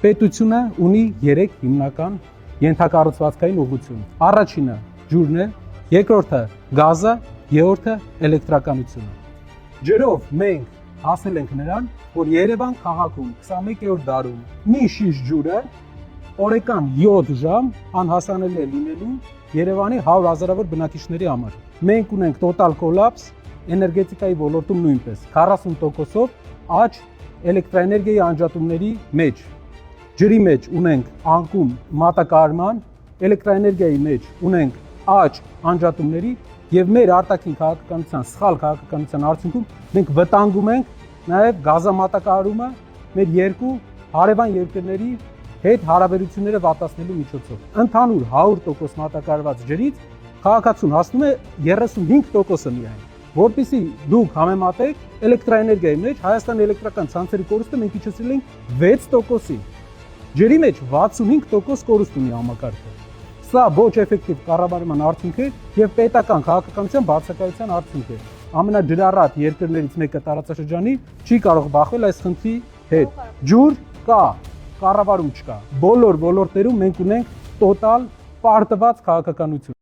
Պետությունը ունի 3 հիմնական ենթակառուցվածքային ուղղություն։ Առաջինը ջուրն է, երկրորդը գազը, երրորդը էլեկտրականությունը։ Ջրով մենք հասել ենք նրան, որ Երևան քաղաքում 21-րդ դարում մի շիշ ջուրը օրական 7 ժամ անհասանելի է լինելու Երևանի 100,000-ավոր բնակիչների համար։ Մենք ունենք տոտալ կոլապս էներգետիկայի ոլորտում նույնպես 40%-ով աճ էլեկտրաէներգիայի անջատումների մեջ։ Ջրի մեջ ունենք անկում մատակարարման, էլեկտրաէներգիայի մեջ ունենք աճ անջատումների եւ մեր արտաքին քաղաքականության սխալ քաղաքականության արդյունքում մենք վտանգում ենք նաեւ գազամատակարարումը մեր երկու հարևան երկրների հետ հարաբերությունները վատացնելու միջոցով։ Ընդհանուր 100% մատակարարված ջրից քաղաքացուն հասնում է 35%-ը միայն։ Որպեսզի դուք համեմատեք էլեկտրաէներգիայի մեջ Հայաստանի էլեկտրական ցանցերի կորուստը մենք իջեցրել ենք 6%-ի։ Ջրի մեջ 65% կորուստ ունի համակարգը։ Սա ոչ էֆեկտիվ կառավարման արդյունք է եւ պետական քաղաքականության բացակայության արդյունք է։ Ամենաջրառատ երկրներից մեկը տարածաշրջանի չի կարող բախվել այս խնդրի հետ։ Ջուր կա, կառավարում չկա։ Բոլոր ոլորտներում մենք ունենք տոտալ պարտված քաղաքականություն։